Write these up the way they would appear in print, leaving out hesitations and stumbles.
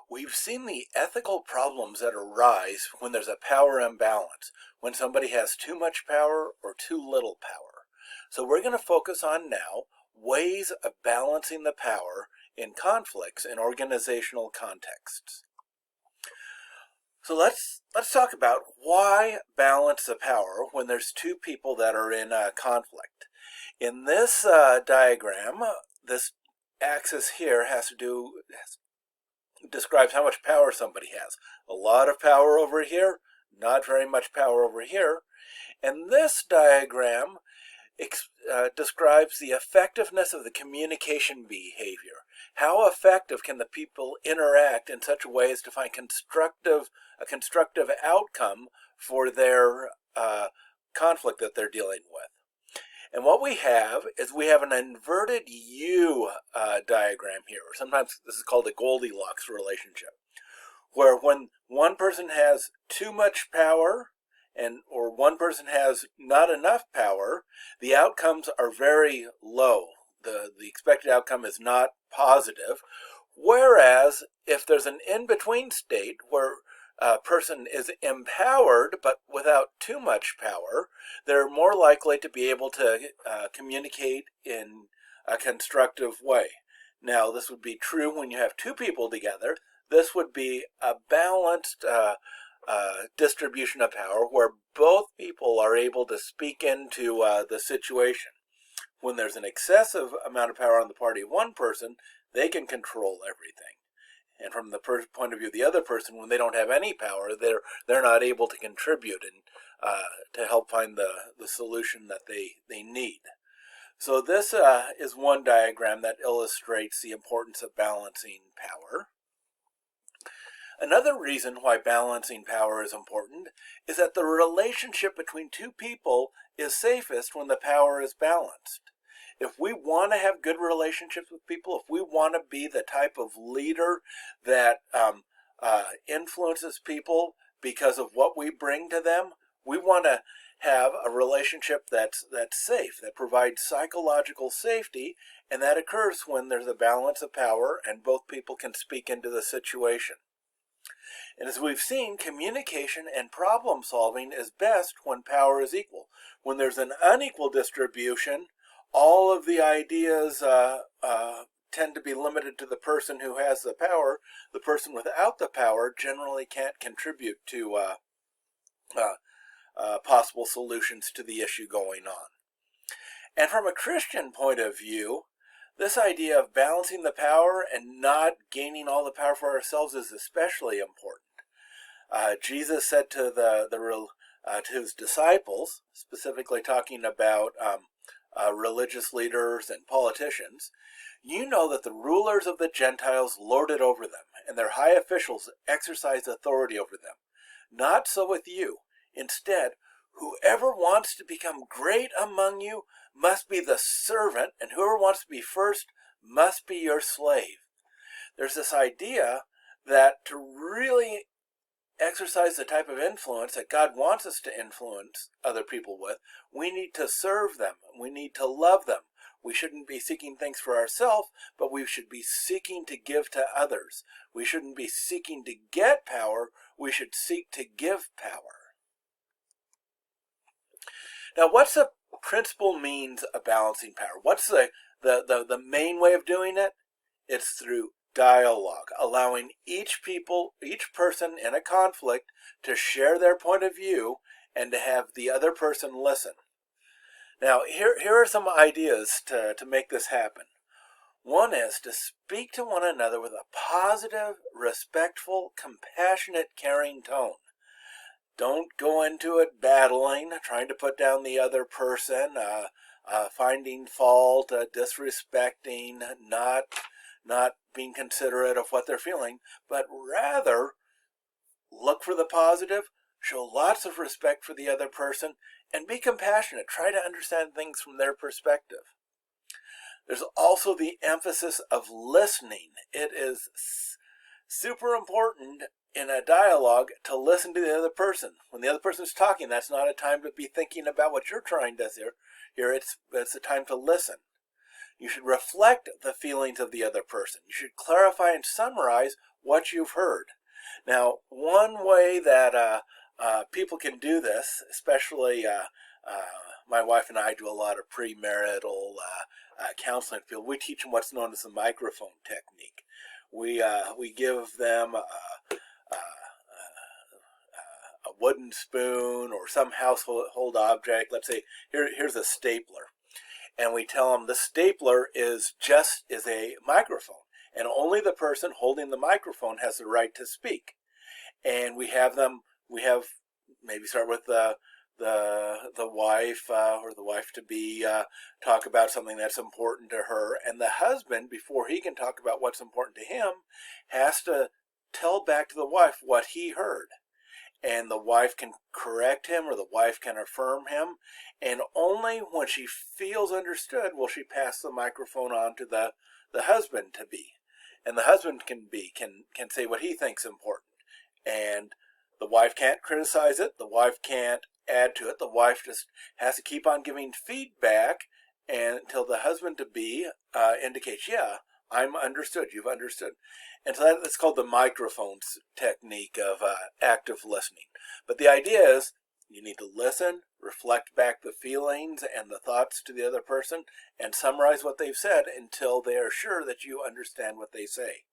We've seen the ethical problems that arise when there's a power imbalance, when somebody has too much power or too little power. So we're going to focus on now ways of balancing the power in conflicts in organizational contexts. So let's talk about why balance the power when there's two people that are in a conflict. In this diagram, this axis here describes how much power somebody has. A lot of power over here, not very much power over here. And this diagram describes the effectiveness of the communication behavior. How effective can the people interact in such a way as to find a constructive outcome for their conflict that they're dealing with? And what we have is an inverted U diagram here. Sometimes this is called a Goldilocks relationship, where when one person has too much power or one person has not enough power, the outcomes are very low. The expected outcome is not positive. Whereas if there's an in-between state where a person is empowered but without too much power, they're more likely to be able to communicate in a constructive way. Now, this would be true when you have two people together. This would be a balanced distribution of power where both people are able to speak into the situation. When there's an excessive amount of power on the part of one person, they can control everything. And from the point of view of the other person, when they don't have any power, they're not able to contribute and to help find the solution that they need. So this is one diagram that illustrates the importance of balancing power. Another reason why balancing power is important is that the relationship between two people is safest when the power is balanced. If we want to have good relationships with people, if we want to be the type of leader that influences people because of what we bring to them, we want to have a relationship that's safe, that provides psychological safety, and that occurs when there's a balance of power and both people can speak into the situation. And as we've seen, communication and problem solving is best when power is equal. When there's an unequal distribution, all of the ideas tend to be limited to the person who has the power. The person without the power generally can't contribute to possible solutions to the issue going on. And from a Christian point of view, this idea of balancing the power and not gaining all the power for ourselves is especially important. Jesus said to his disciples, specifically talking about religious leaders and politicians, "You know that the rulers of the Gentiles lord it over them, and their high officials exercise authority over them. Not so with you. Instead, whoever wants to become great among you must be the servant, and whoever wants to be first must be your slave." There's this idea that to really exercise the type of influence that God wants us to influence other people with, we need to serve them. We need to love them. We shouldn't be seeking things for ourselves, but we should be seeking to give to others. We shouldn't be seeking to get power. We should seek to give power. Now, what's the principal means of balancing power? What's the main way of doing it? It's through dialogue, allowing each person in a conflict to share their point of view and to have the other person listen. Now, here are some ideas to make this happen. One is to speak to one another with a positive, respectful, compassionate, caring tone. Don't go into it battling, trying to put down the other person, finding fault, disrespecting, not being considerate of what they're feeling, but rather look for the positive, show lots of respect for the other person, and be compassionate. Try to understand things from their perspective. There's also the emphasis of listening. It is super important in a dialogue to listen to the other person. When the other person's talking, that's not a time to be thinking about what you're trying to hear. It's a time to listen. You should reflect the feelings of the other person. You should clarify and summarize what you've heard. Now, one way that people can do this, especially my wife and I do a lot of premarital counseling field. We teach them what's known as the microphone technique. We give them a wooden spoon or some household object. Let's say here's a stapler, and we tell them the stapler is a microphone, and only the person holding the microphone has the right to speak. And we have maybe start with the wife or the wife to be talk about something that's important to her, and the husband, before he can talk about what's important to him, has to tell back to the wife what he heard. And the wife can correct him or the wife can affirm him, and only when she feels understood will she pass the microphone on to the husband to be. And the husband can say what he thinks important. And the wife can't criticize it, the wife can't add to it, the wife just has to keep on giving feedback until the husband to be indicates, yeah, I'm understood, you've understood. And so that's called the microphones technique of active listening. But the idea is you need to listen, reflect back the feelings and the thoughts to the other person, and summarize what they've said until they are sure that you understand what they say.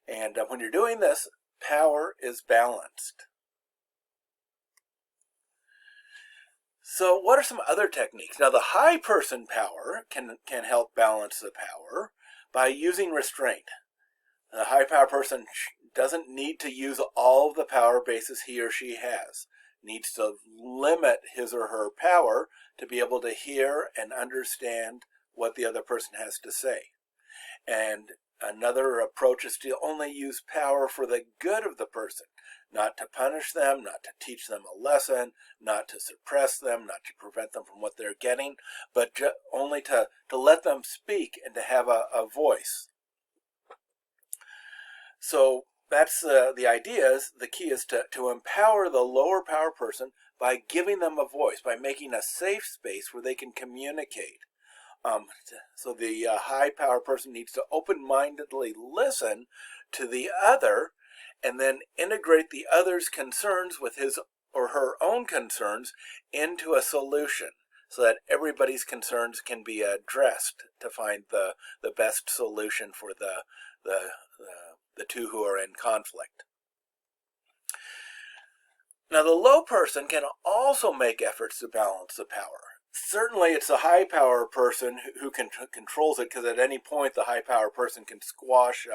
And when you're doing this, power is balanced. So what are some other techniques? Now, the high person power can help balance the power by using restraint. The high power person doesn't need to use all of the power bases he or she has. Needs to limit his or her power to be able to hear and understand what the other person has to say. And another approach is to only use power for the good of the person, not to punish them, not to teach them a lesson, not to suppress them, not to prevent them from what they're getting, but only to let them speak and to have a voice. So that's the idea. Is the key is to empower the lower power person by giving them a voice, by making a safe space where they can communicate. So the high power person needs to open-mindedly listen to the other and then integrate the other's concerns with his or her own concerns into a solution so that everybody's concerns can be addressed to find the best solution for the two who are in conflict. Now, the low person can also make efforts to balance the power. Certainly, it's the high power person who controls it, because at any point the high power person can squash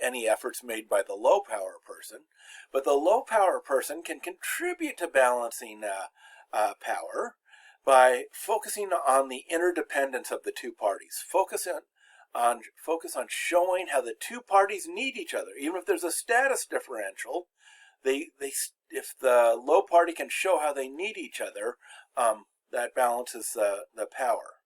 any efforts made by the low power person. But the low power person can contribute to balancing power by focusing on the interdependence of the two parties. Focus on showing how the two parties need each other. Even if there's a status differential, if the low party can show how they need each other, that balances the power.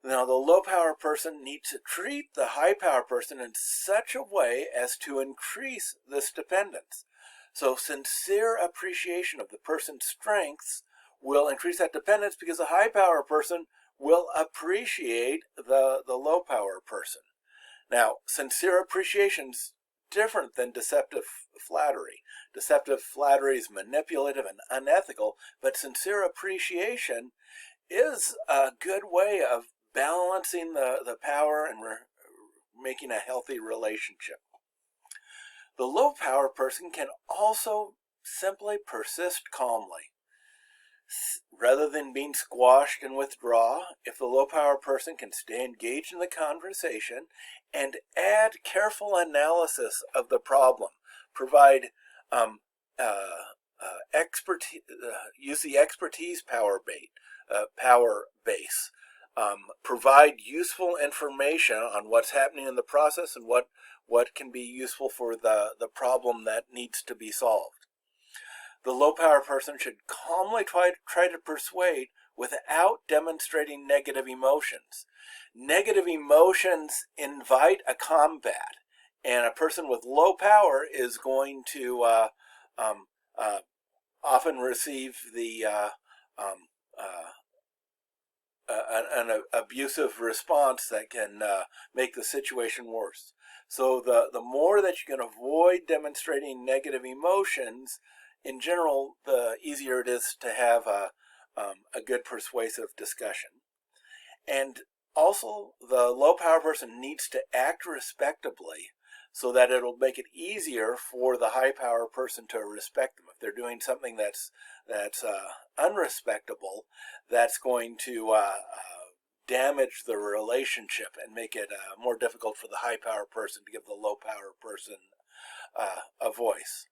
Now, the low power person needs to treat the high power person in such a way as to increase this dependence. So sincere appreciation of the person's strengths will increase that dependence, because the high power person will appreciate the low power person. Now, sincere appreciation is different than deceptive flattery. Deceptive flattery is manipulative and unethical, but sincere appreciation is a good way of balancing the power and making a healthy relationship. The low power person can also simply persist calmly. Rather than being squashed and withdraw, if the low power person can stay engaged in the conversation and add careful analysis of the problem, provide expertise, use the expertise power base, provide useful information on what's happening in the process and what can be useful for the problem that needs to be solved. The low power person should calmly try to persuade without demonstrating negative emotions. Negative emotions invite a combat, and a person with low power is going to often receive an abusive response that can make the situation worse. So the more that you can avoid demonstrating negative emotions, in general, the easier it is to have a good persuasive discussion. And also, the low power person needs to act respectably so that it'll make it easier for the high power person to respect them. If they're doing something that's unrespectable, that's going to damage the relationship and make it more difficult for the high power person to give the low power person a voice.